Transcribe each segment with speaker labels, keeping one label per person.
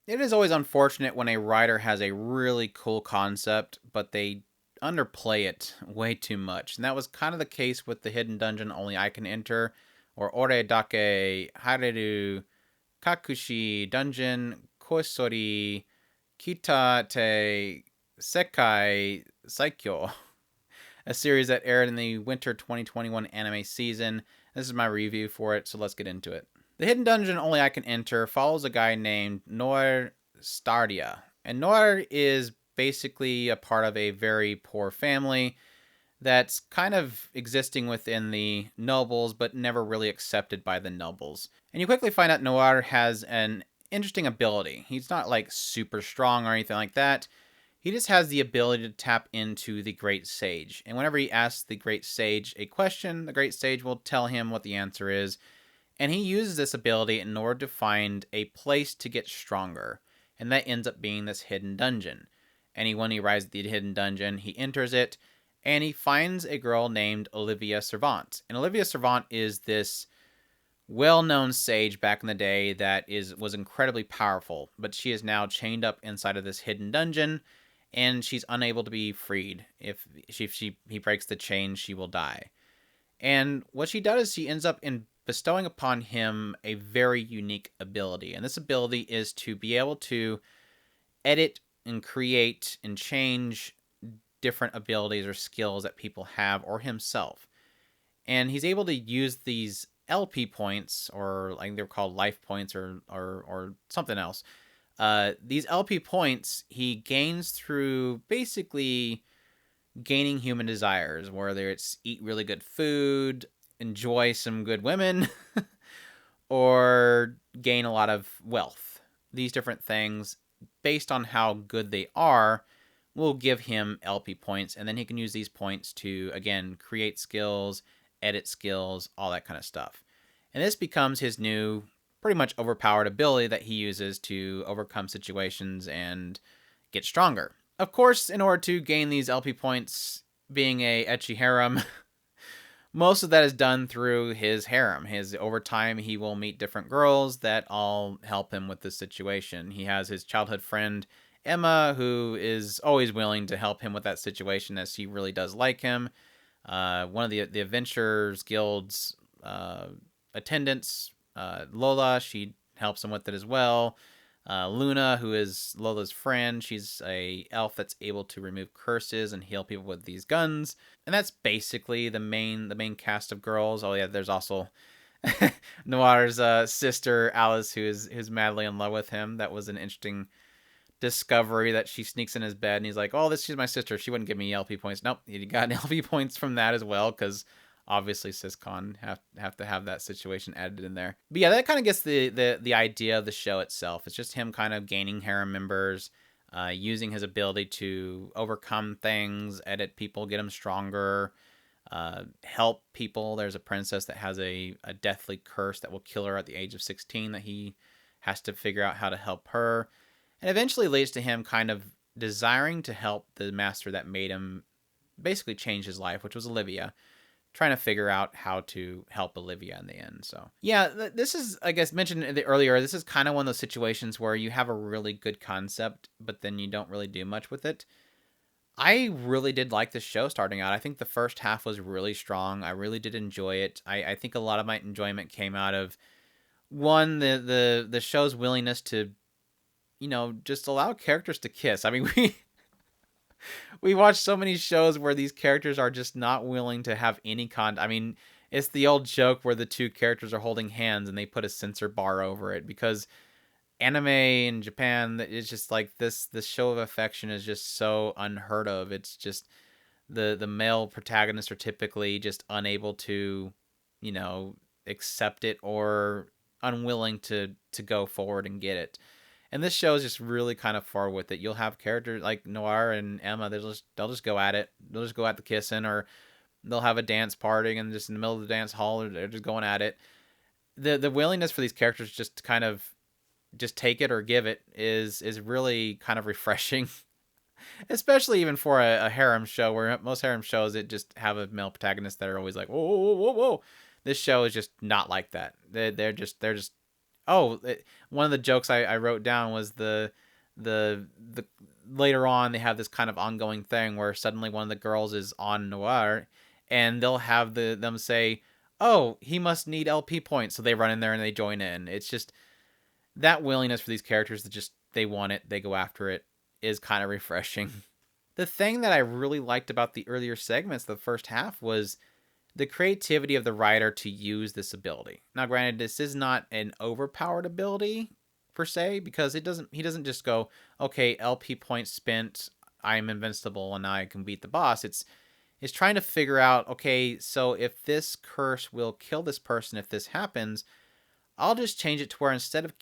Speaker 1: It is always unfortunate when a writer has a really cool concept, but they underplay it way too much. And that was kind of the case with the hidden dungeon only I can enter, or Ore dake Haireru Kakushi dungeon Koisori Kita te Sekai Saikyo, a series that aired in the winter 2021 anime season. This is my review for it, so let's get into it. The hidden dungeon only I can enter follows a guy named Noir Stardia. And Noir is basically a part of a very poor family that's kind of existing within the nobles, but never really accepted by the nobles. And you quickly find out Noir has an interesting ability. He's not like super strong or anything like that. He just has the ability to tap into the Great Sage. And whenever he asks the Great Sage a question, the Great Sage will tell him what the answer is. And he uses this ability in order to find a place to get stronger. And that ends up being this hidden dungeon. When he arrives at the hidden dungeon, he enters it and he finds a girl named Olivia Servant. And Olivia Servant is this well-known sage back in the day that was incredibly powerful, but she is now chained up inside of this hidden dungeon, and she's unable to be freed. If he breaks the chain, she will die. And what she does is she ends up in bestowing upon him a very unique ability, and this ability is to be able to edit and create and change different abilities or skills that people have or himself. And he's able to use these LP points, or like they're called life points, or something else. These LP points he gains through basically gaining human desires, whether it's eat really good food, enjoy some good women, or gain a lot of wealth. These different things, based on how good they are, will give him LP points, and then he can use these points to, again, create skills, edit skills, all that kind of stuff. And this becomes his new, pretty much overpowered ability that he uses to overcome situations and get stronger. Of course, in order to gain these LP points, being a ecchi harem, most of that is done through his harem. Over time, he will meet different girls that all help him with this situation. He has his childhood friend Emma, who is always willing to help him with that situation, as she really does like him. One of the Adventurers Guild's attendants, Lola, she helps him with it as well. Luna, who is Lola's friend, she's a elf that's able to remove curses and heal people with these guns. And that's basically the main cast of girls. Oh yeah, there's also Noir's sister Alice, who's madly in love with him. That was an interesting discovery, that she sneaks in his bed and he's like, "Oh, she's my sister. She wouldn't give me LP points." Nope, he got LP points from that as well, because obviously Syscon have to have that situation added in there. But yeah, that kind of gets the idea of the show itself. It's just him kind of gaining harem members, using his ability to overcome things, edit people, get them stronger, help people. There's a princess that has a deathly curse that will kill her at the age of 16 that he has to figure out how to help her. And eventually leads to him kind of desiring to help the master that made him basically change his life, which was Olivia, trying to figure out how to help Olivia in the end. So yeah, this is, I guess, mentioned earlier, this is kind of one of those situations where you have a really good concept, but then you don't really do much with it. I really did like this show starting out. I think the first half was really strong. I really did enjoy it. I think a lot of my enjoyment came out of, one, the show's willingness to, just allow characters to kiss. I mean, we watch so many shows where these characters are just not willing to have any I mean, it's the old joke where the two characters are holding hands and they put a censor bar over it, because anime in Japan, it's just like this show of affection is just so unheard of. It's just the male protagonists are typically just unable to, accept it, or unwilling to go forward and get it. And this show is just really kind of far with it. You'll have characters like Noir and Emma. They'll just go at it. They'll just go at the kissing, or they'll have a dance party and just in the middle of the dance hall, they're just going at it. The willingness for these characters just to kind of just take it or give it is really kind of refreshing. Especially even for a harem show, where most harem shows it just have a male protagonist that are always like, whoa, whoa, whoa, whoa. This show is just not like that. They're just One of the jokes I wrote down was the later on they have this kind of ongoing thing where suddenly one of the girls is on Noir, and they'll have them say, "Oh, he must need LP points," so they run in there and they join in. It's just that willingness for these characters to just they want it, they go after it, is kind of refreshing. The thing that I really liked about the earlier segments, the first half, was the creativity of the writer to use this ability. Now, granted, this is not an overpowered ability per se, because he doesn't just go, okay, LP points spent, I'm invincible and now I can beat the boss. It's trying to figure out, okay, so if this curse will kill this person if this happens, I'll just change it to where instead of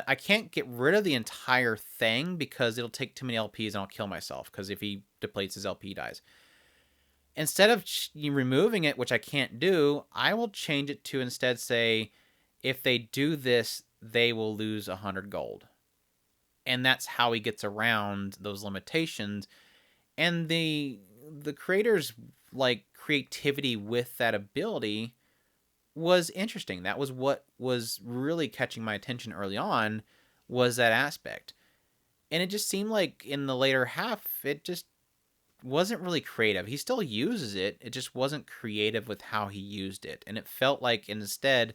Speaker 1: I can't get rid of the entire thing because it'll take too many LPs and I'll kill myself, because if he depletes his LP, he dies. Instead of removing it, which I can't do, I will change it to instead say, if they do this, they will lose 100 gold. And that's how he gets around those limitations. And the creator's like creativity with that ability was interesting. That was what was really catching my attention early on, was that aspect. And it just seemed like in the later half, it just wasn't really creative. He still uses it. It just wasn't creative with how he used it. And it felt like instead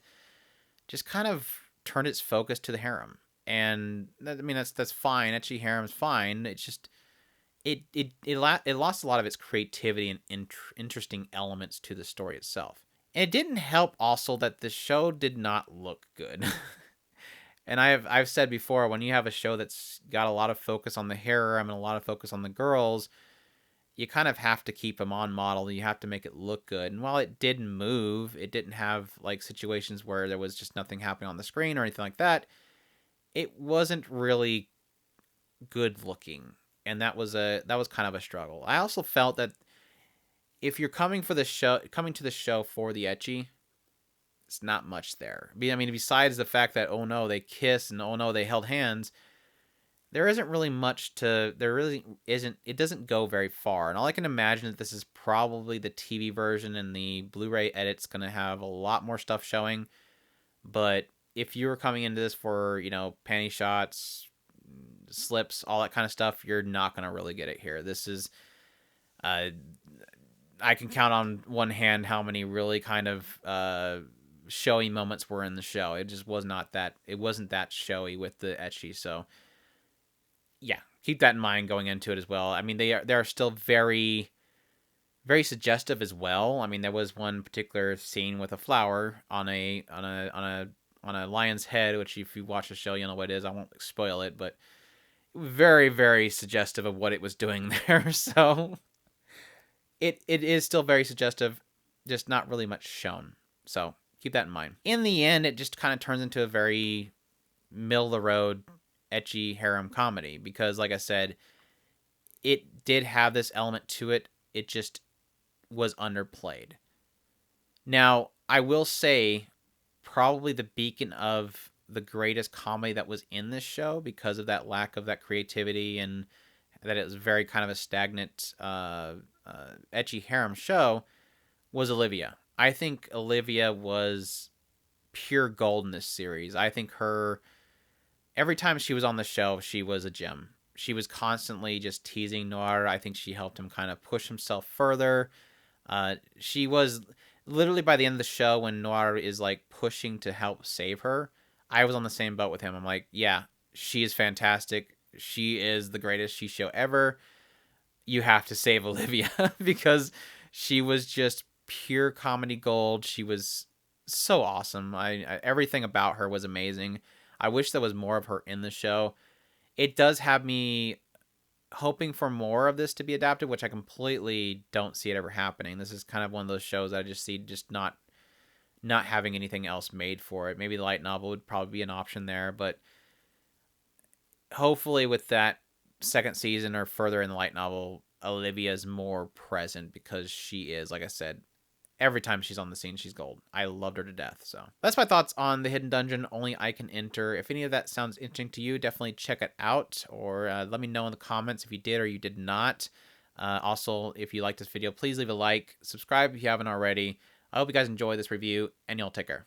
Speaker 1: just kind of turned its focus to the harem. And I mean, that's fine. Ecchi harem's fine. It's just it lost a lot of its creativity and interesting elements to the story itself. And it didn't help also that the show did not look good. And I've said before, when you have a show that's got a lot of focus on the harem and a lot of focus on the girls, you kind of have to keep them on model. You have to make it look good. And while it didn't move, it didn't have like situations where there was just nothing happening on the screen or anything like that. It wasn't really good looking, and that was kind of a struggle. I also felt that if you're coming to the show for the ecchi, it's not much there. I mean, besides the fact that, oh no, they kissed and oh no, they held hands, there isn't really much to, there really isn't, it doesn't go very far. And all I can imagine that this is probably the TV version, and the Blu-ray edit's going to have a lot more stuff showing. But if you were coming into this for, panty shots, slips, all that kind of stuff, you're not going to really get it here. This is, I can count on one hand how many really kind of showy moments were in the show. It just was not that, it wasn't that showy with the ecchi. So yeah, keep that in mind going into it as well. I mean, they are still very, very suggestive as well. I mean, there was one particular scene with a flower on a lion's head, which if you watch the show, you know what it is. I won't spoil it, but very, very suggestive of what it was doing there. So it is still very suggestive, just not really much shown. So keep that in mind. In the end, it just kind of turns into a very middle of the road ecchi harem comedy, because like I said, it did have this element to it. It just was underplayed. Now, I will say, probably the beacon of the greatest comedy that was in this show, because of that lack of that creativity and that it was very kind of a stagnant ecchi harem show, was Olivia. I think Olivia was pure gold in this series. I think every time she was on the show, she was a gem. She was constantly just teasing Noir. I think she helped him kind of push himself further. She was literally, by the end of the show, when Noir is like pushing to help save her, I was on the same boat with him. I'm like, yeah, she is fantastic. She is the greatest show ever. You have to save Olivia because she was just pure comedy gold. She was so awesome. Everything about her was amazing. I wish there was more of her in the show. It does have me hoping for more of this to be adapted, which I completely don't see it ever happening. This is kind of one of those shows that I just see just not having anything else made for it. Maybe the light novel would probably be an option there, but hopefully with that second season or further in the light novel, Olivia's more present, because she is, like I said, every time she's on the scene, she's gold. I loved her to death. So that's my thoughts on the Hidden Dungeon, Only I Can Enter. If any of that sounds interesting to you, definitely check it out, or let me know in the comments if you did or you did not. Also, if you liked this video, please leave a like, subscribe if you haven't already. I hope you guys enjoy this review, and y'all take care.